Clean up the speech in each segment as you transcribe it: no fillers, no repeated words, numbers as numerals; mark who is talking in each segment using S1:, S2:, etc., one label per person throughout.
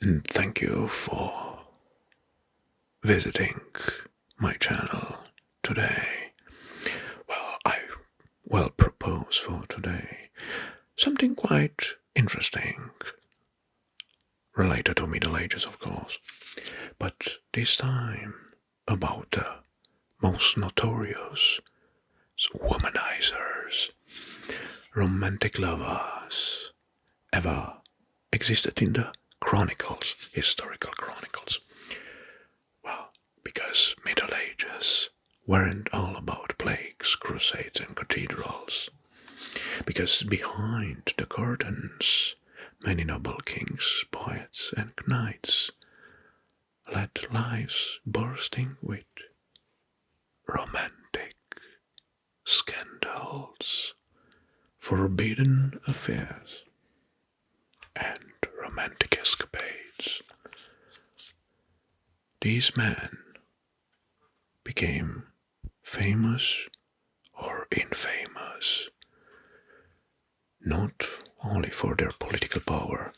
S1: and thank you for visiting my channel today. Well, I will propose for today something quite interesting, related to Middle Ages, of course, but this time about the most notorious womanizers, romantic lovers ever existed in the chronicles, historical chronicles. Well, because Middle Ages weren't all about plagues, crusades, and cathedrals. Because behind the curtains, many noble kings, poets, and knights led lives bursting with romantic scandals, forbidden affairs, and romantic escapades. These men became famous or infamous not only for their political power,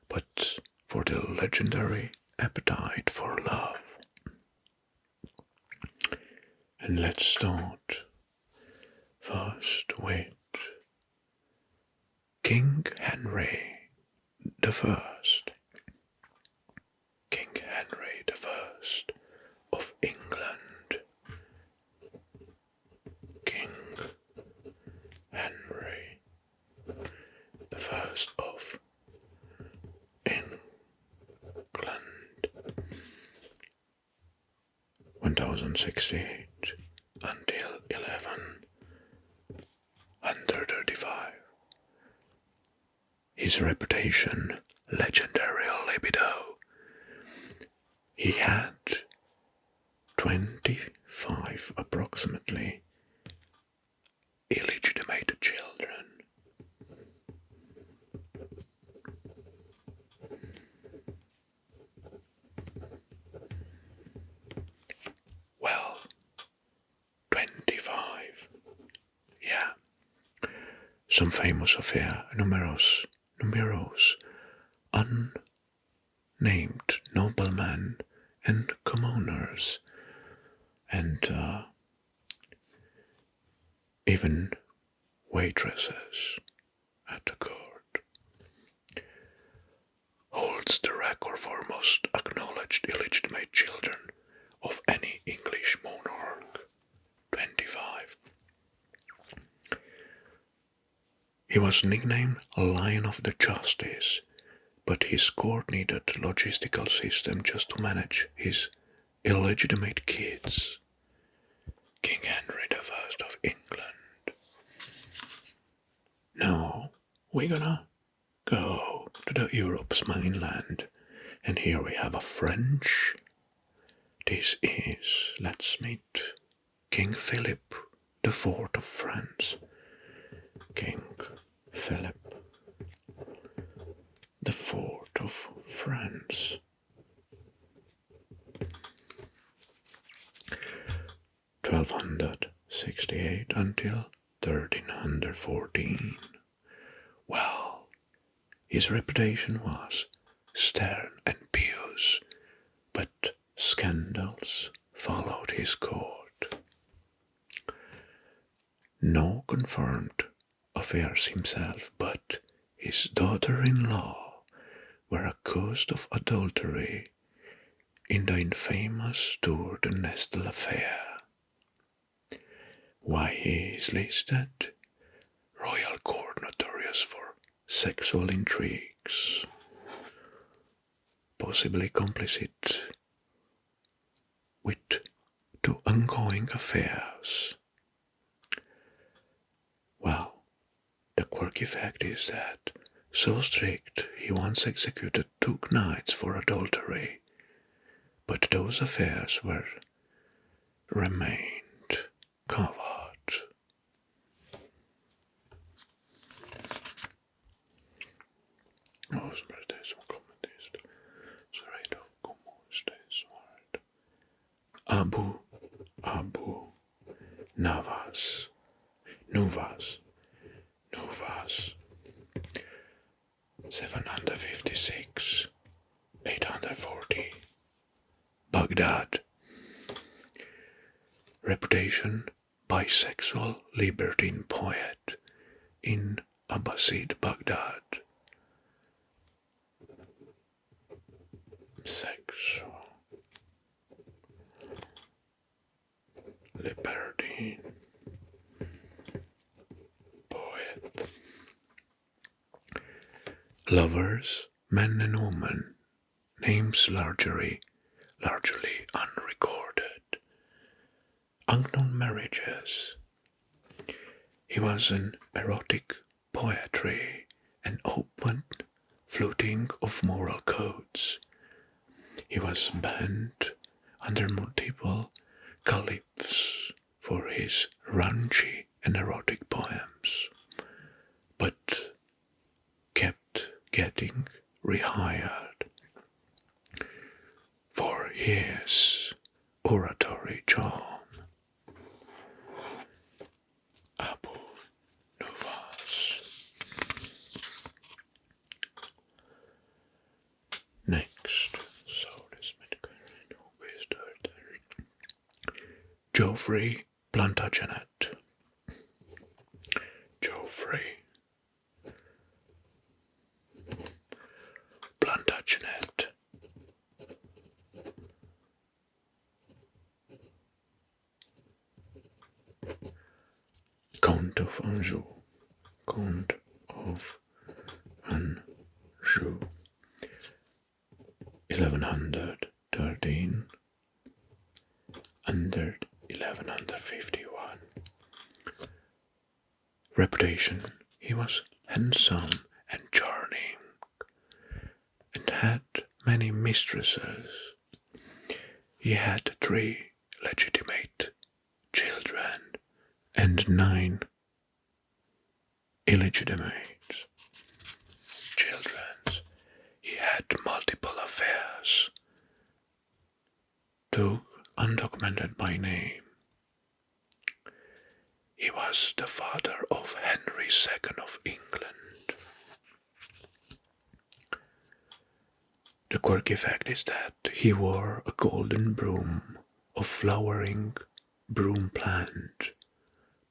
S1: but for their legendary appetite for love. And let's start first with King Henry the First. King Henry the First of England. King Henry the First of England. 1068 until 1135. His reputation, legendary libido. He had 25 approximately illegitimate children. Well, 25. Yeah. Some famous affair, numerous unnamed noblemen and commoners, and even waitresses at the court. Holds the record for most acknowledged illegitimate children of any English monarch. 25. He was nicknamed Lion of the Justice, but his court needed logistical system just to manage his illegitimate kids. King Henry the First of England. Now we're gonna go to the Europe's mainland, and here we have a French. This is, let's meet King Philip IV of France. King Philip IV of France. 1268 until 1314. Well, his reputation was stern and pious, but scandals followed his court. No confirmed affairs himself, but his daughter-in-law were accused of adultery in the infamous Tour de Nestle affair. Why he is listed? Royal court notorious for sexual intrigues, possibly complicit with two ongoing affairs. Well, the quirky fact is that, so strict, he once executed 2 knights for adultery, but those affairs remained covered. Abu Navas. 756 840. Baghdad. Reputation: bisexual libertine poet in Abbasid Baghdad. Sexual libertine poet. Lovers, men and women, names largely unrecorded. Unknown marriages. He was an erotic poetry, an open fluting of moral codes. He was banned under multiple caliphs for his raunchy and erotic poems, but kept getting rehired for his oratory charm. Abu Nuwas. Next, so this Geoffrey Plantagenet. Geoffrey Plantagenet. Count of Anjou. Count of Anjou. 1113 under 1151. Reputation: he was handsome and charming and had many mistresses. He had 3 legitimate children and 9 illegitimate children. He had multiple affairs, 2 undocumented by name. He was the father of Henry II of England. The quirky fact is that he wore a golden broom of flowering broom plant,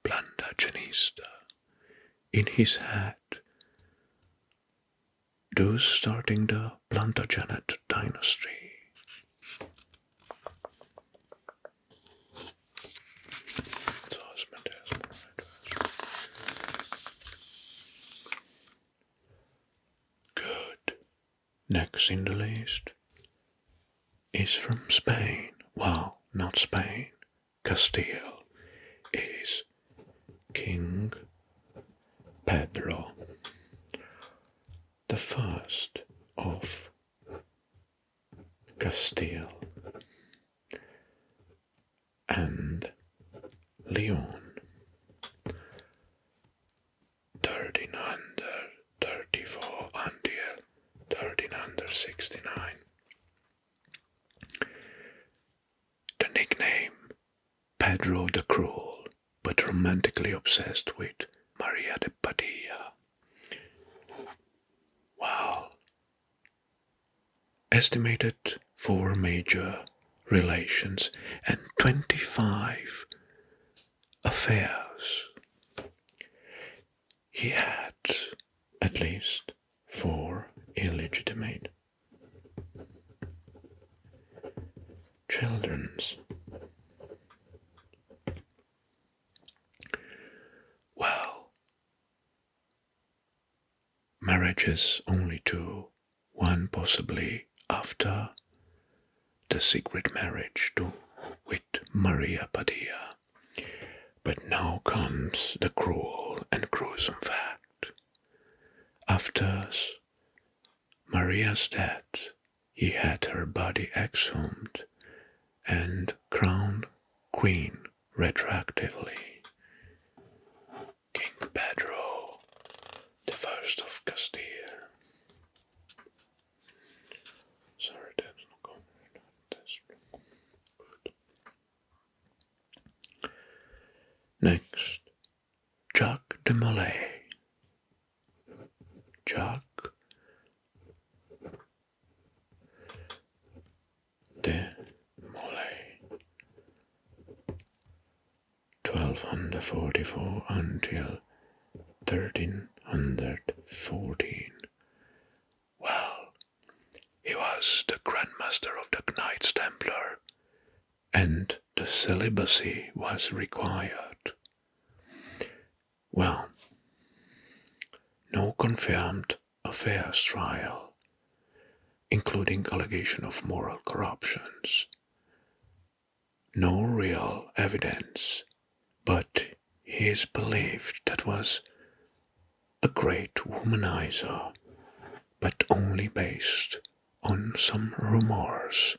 S1: Plantagenista, in his hat, thus starting the Plantagenet dynasty. Good. Next in the list is from Spain. Well, not Spain. Castile is King Pedro the First of Castile and Leon, 1334 until 1369. The nickname Pedro the Cruel, but romantically obsessed with Maria de Padilla. Wow. Estimated 4 major relations and 25 affairs. He had at least 4 illegitimate children. Well, marriages only 2, one possibly after the secret marriage with Maria Padilla. But now comes the cruel and gruesome fact. After Maria's death, he had her body exhumed and crowned queen retroactively. King Pedro the First of Castile. Sorry, that's not going. That's good. Next, Jacques de Molay. Jacques 1244 until 1314. Well, he was the Grand Master of the Knights Templar, and the celibacy was required. Well, no confirmed affairs trial, including allegation of moral corruptions. No real evidence, but he is believed that was a great womanizer, but only based on some rumors.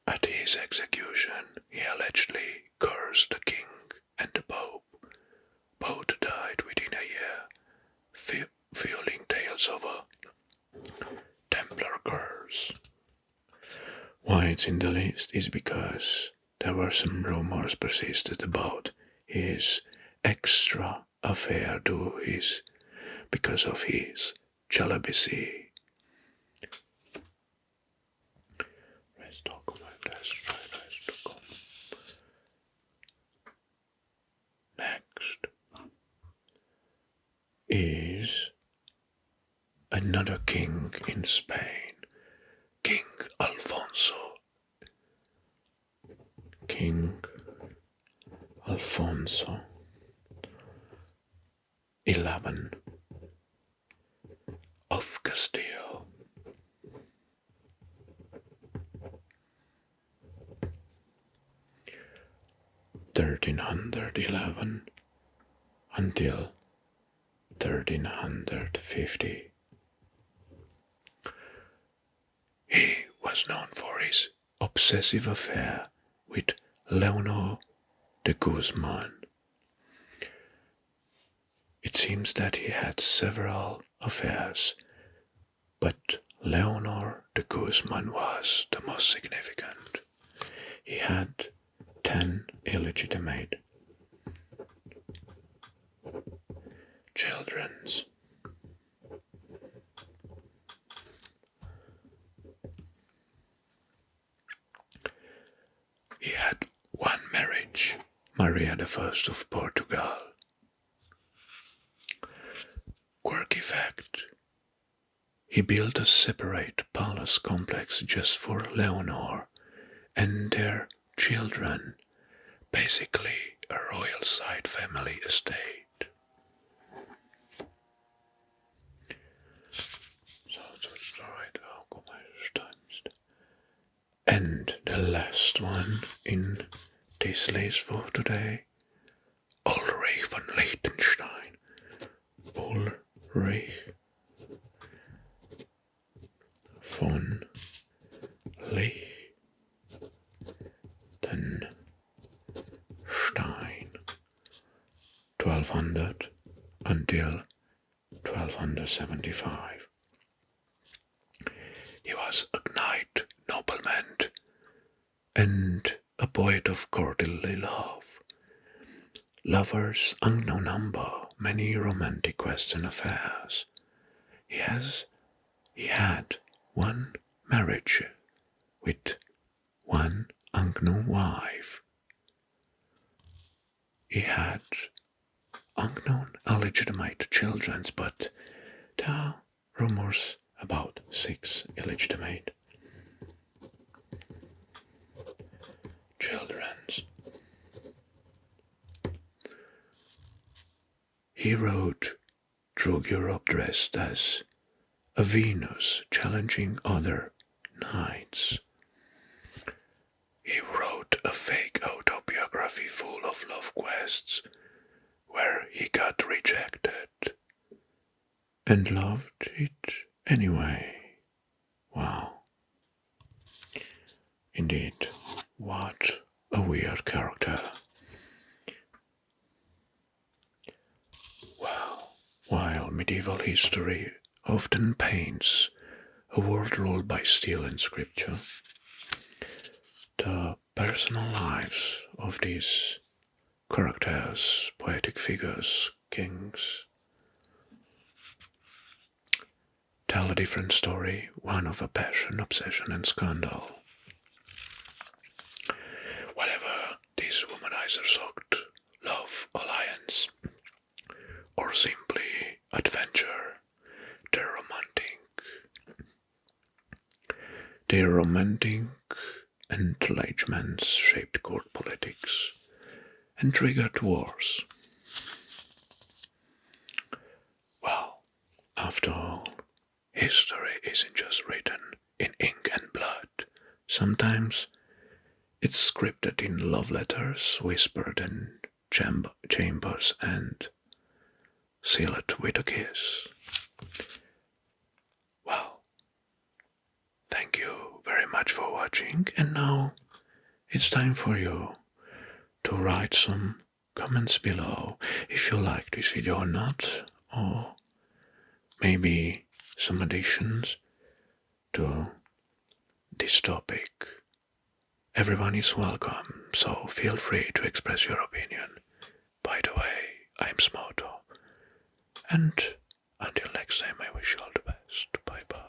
S1: At his execution, he allegedly cursed the king and the pope. Both died within a year, fueling tales of a Templar curse. Why it's in the list is because there were some rumors persisted about his extra affair because of his celibacy. Next is another king in Spain, King Alfonso. King Alfonso 11 of Castile. (1311) until 1350. He was known for his obsessive affair with Leonor de Guzman. It seems that he had several affairs, but Leonor de Guzman was the most significant. He had 10 illegitimate children. He had one marriage, Maria I of Portugal. Quirky fact: he built a separate palace complex just for Leonor and their children, basically a royal side family estate. And the last one in this list for today, Ulrich von Liechtenstein. Ulrich von Liechtenstein, 1200 until 1275. He was a knight, nobleman, and a poet of courtly love. Lovers unknown number, many romantic quests and affairs. He had one marriage with one unknown wife. He had unknown illegitimate children, but there are rumors about 6 illegitimate children. He rode through Europe dressed as a Venus, challenging other knights. He wrote a fake autobiography full of love quests where he got rejected and loved it anyway. Wow. Indeed, what a weird character. Well, while medieval history often paints a world ruled by steel and scripture, the personal lives of these characters, poetic figures, kings, tell a different story, one of a passion, obsession, and scandal. whatever these womanizers sought, love, alliance, or simply adventure, their romantic enlargements shaped court politics and triggered wars. Well, after all, history isn't just written in ink and blood. Sometimes it's scripted in love letters, whispered in chambers, and sealed with a kiss. Well, thank you very much for watching, and now it's time for you to write some comments below if you like this video or not, or maybe some additions to this topic. Everyone is welcome, so feel free to express your opinion. By the way, I'm Smoto, and until next time I wish you all the best. Bye bye.